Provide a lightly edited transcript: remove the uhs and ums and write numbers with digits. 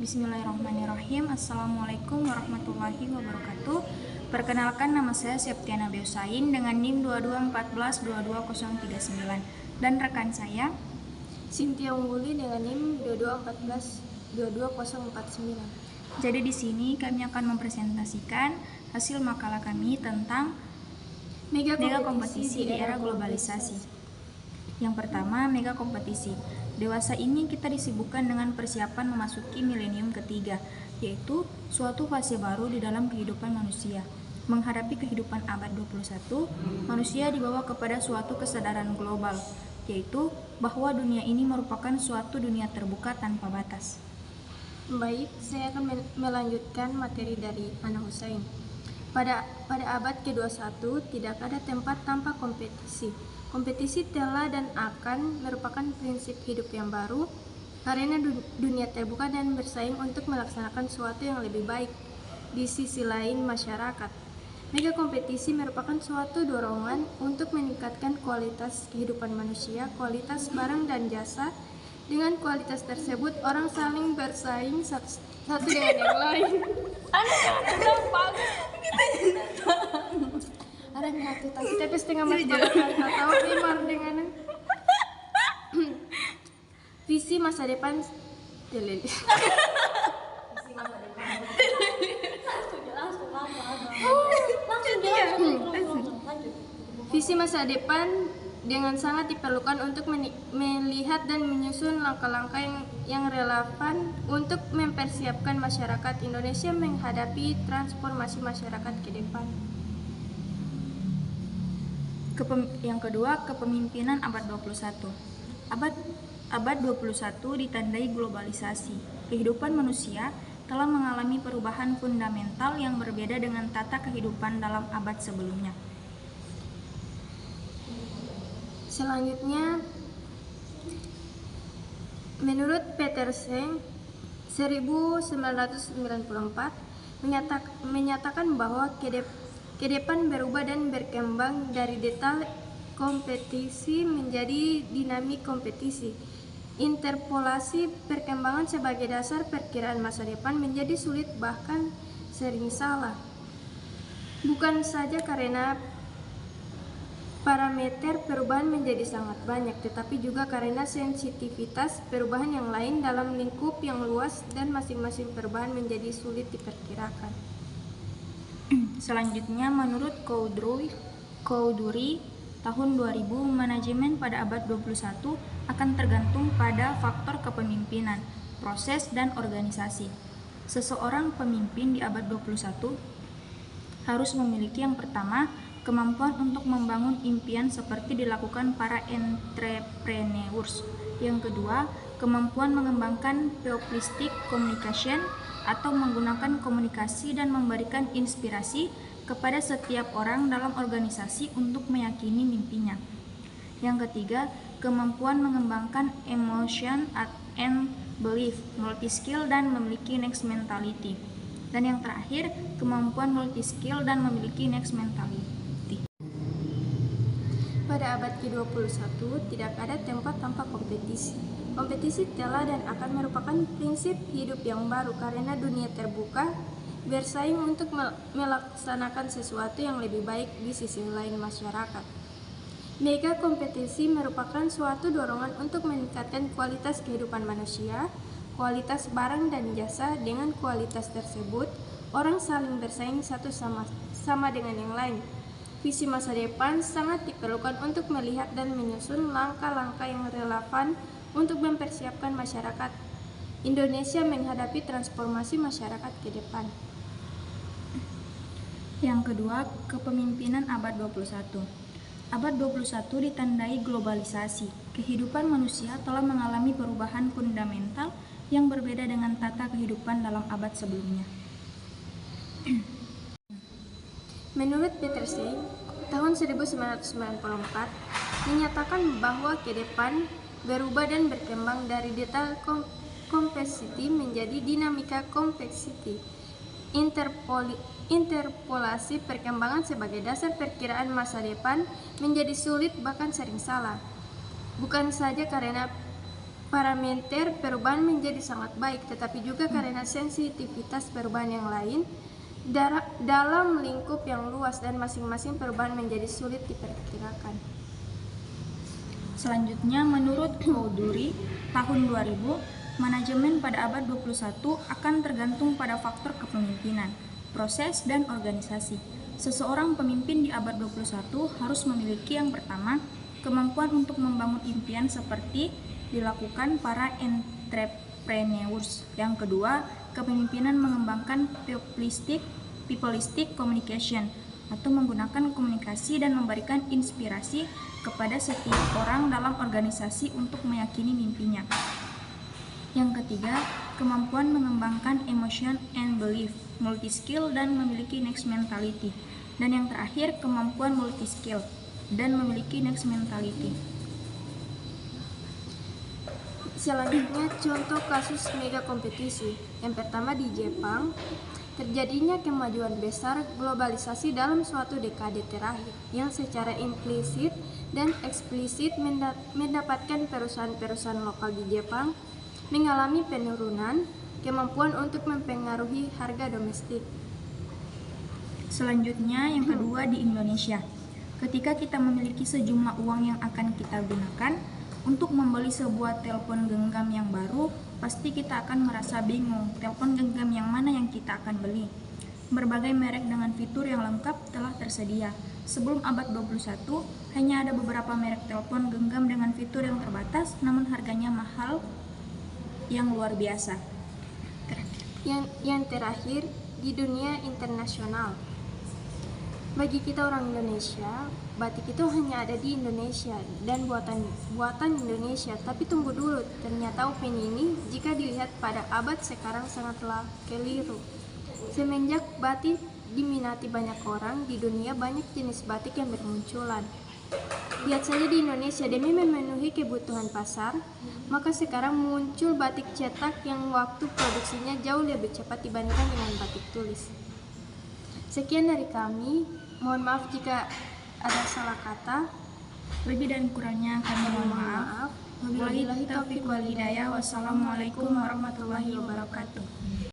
Bismillahirrahmanirrahim. Assalamualaikum warahmatullahi wabarakatuh. Perkenalkan, nama saya Septiana Beusain dengan NIM 2214-22039 dan rekan saya Cynthia Ungguli dengan NIM 2214-22049. Jadi di sini kami akan mempresentasikan hasil makalah kami tentang mega kompetisi di era globalisasi. Yang pertama, mega kompetisi. Dewasa ini kita disibukkan dengan persiapan memasuki milenium ketiga, yaitu suatu fase baru di dalam kehidupan manusia. Menghadapi kehidupan abad 21, manusia dibawa kepada suatu kesadaran global, yaitu bahwa dunia ini merupakan suatu dunia terbuka tanpa batas. Baik, saya akan melanjutkan materi dari Ana Hussein. Pada abad ke-21 tidak ada tempat tanpa kompetisi. Kompetisi telah dan akan merupakan prinsip hidup yang baru karena dunia terbuka dan bersaing untuk melaksanakan sesuatu yang lebih baik di sisi lain masyarakat. Mega kompetisi merupakan suatu dorongan untuk meningkatkan kualitas kehidupan manusia, kualitas barang dan jasa. Dengan kualitas tersebut, orang saling bersaing satu dengan yang lain. Ada satu tapi setengah mati tahu limar dengan visi masa depan Visi masa depan dengan sangat diperlukan untuk melihat dan menyusun langkah-langkah yang relevan untuk mempersiapkan masyarakat Indonesia menghadapi transformasi masyarakat ke depan. Yang kedua, kepemimpinan abad 21. Abad 21 ditandai globalisasi. Kehidupan manusia telah mengalami perubahan fundamental yang berbeda dengan tata kehidupan dalam abad sebelumnya. Selanjutnya, menurut Petersen 1994 menyatakan bahwa ke depan berubah dan berkembang dari detail kompetisi menjadi dinamik kompetisi. Interpolasi perkembangan sebagai dasar perkiraan masa depan menjadi sulit bahkan sering salah. Bukan saja karena parameter perubahan menjadi sangat banyak, tetapi juga karena sensitivitas perubahan yang lain dalam lingkup yang luas dan masing-masing perubahan menjadi sulit diperkirakan. Selanjutnya, menurut Cowdery tahun 2000, manajemen pada abad 21 akan tergantung pada faktor kepemimpinan, proses, dan organisasi. Seseorang pemimpin di abad 21 harus memiliki yang pertama, kemampuan untuk membangun impian seperti dilakukan para entrepreneurs. Yang kedua, kemampuan mengembangkan peopleistic communication atau menggunakan komunikasi dan memberikan inspirasi kepada setiap orang dalam organisasi untuk meyakini mimpinya. Yang ketiga, kemampuan mengembangkan emotion and belief, multi-skill dan memiliki next mentality. Dan yang terakhir, kemampuan multi-skill dan memiliki next mentality. Pada abad ke-21 tidak ada tempat tanpa kompetisi. Kompetisi telah dan akan merupakan prinsip hidup yang baru karena dunia terbuka bersaing untuk melaksanakan sesuatu yang lebih baik di sisi lain masyarakat. Mega kompetisi merupakan suatu dorongan untuk meningkatkan kualitas kehidupan manusia, kualitas barang dan jasa. Dengan kualitas tersebut, orang saling bersaing satu sama dengan yang lain. Visi masa depan sangat diperlukan untuk melihat dan menyusun langkah-langkah yang relevan untuk mempersiapkan masyarakat Indonesia menghadapi transformasi masyarakat ke depan. Yang kedua, kepemimpinan abad 21. Abad 21 ditandai globalisasi. Kehidupan manusia telah mengalami perubahan fundamental yang berbeda dengan tata kehidupan dalam abad sebelumnya. Menurut Petersen, tahun 1994 menyatakan bahwa ke depan berubah dan berkembang dari detail kompetisi menjadi dinamika kompetisi. Interpolasi perkembangan sebagai dasar perkiraan masa depan menjadi sulit bahkan sering salah. Bukan saja karena parameter perubahan menjadi sangat baik, tetapi juga karena sensitivitas perubahan yang lain dalam lingkup yang luas dan masing-masing perubahan menjadi sulit diperkirakan. Selanjutnya, menurut Cowdery tahun 2000, manajemen pada abad 21 akan tergantung pada faktor kepemimpinan, proses, dan organisasi. Seseorang pemimpin di abad 21 harus memiliki yang pertama, kemampuan untuk membangun impian seperti dilakukan para entrepreneurs. Yang kedua, kepemimpinan mengembangkan peopleistic communication atau menggunakan komunikasi dan memberikan inspirasi kepada setiap orang dalam organisasi untuk meyakini mimpinya. Yang ketiga, kemampuan mengembangkan emotion and belief, multi-skill dan memiliki next mentality. Dan yang terakhir, kemampuan multi-skill dan memiliki next mentality. Selanjutnya, contoh kasus mega kompetisi. Yang pertama di Jepang, terjadinya kemajuan besar globalisasi dalam suatu dekade terakhir yang secara implisit dan eksplisit mendapatkan perusahaan-perusahaan lokal di Jepang mengalami penurunan kemampuan untuk mempengaruhi harga domestik. Selanjutnya, yang kedua di Indonesia. Ketika kita memiliki sejumlah uang yang akan kita gunakan untuk membeli sebuah telepon genggam yang baru, pasti kita akan merasa bingung telepon genggam yang mana yang kita akan beli. Berbagai merek dengan fitur yang lengkap telah tersedia. Sebelum abad 21, hanya ada beberapa merek telepon genggam dengan fitur yang terbatas, namun harganya mahal yang luar biasa. Yang terakhir, di dunia internasional. Bagi kita orang Indonesia, batik itu hanya ada di Indonesia dan buatan Indonesia. Tapi tunggu dulu, ternyata opini ini jika dilihat pada abad sekarang sangatlah keliru. Semenjak batik diminati banyak orang, di dunia banyak jenis batik yang bermunculan. Lihat saja di Indonesia, demi memenuhi kebutuhan pasar, maka sekarang muncul batik cetak yang waktu produksinya jauh lebih cepat dibandingkan dengan batik tulis. Sekian dari kami, mohon maaf jika ada salah kata. Lebih dan kurangnya kami mohon maaf. Wabillahi taufiq wal hidayah. Wassalamualaikum warahmatullahi wabarakatuh.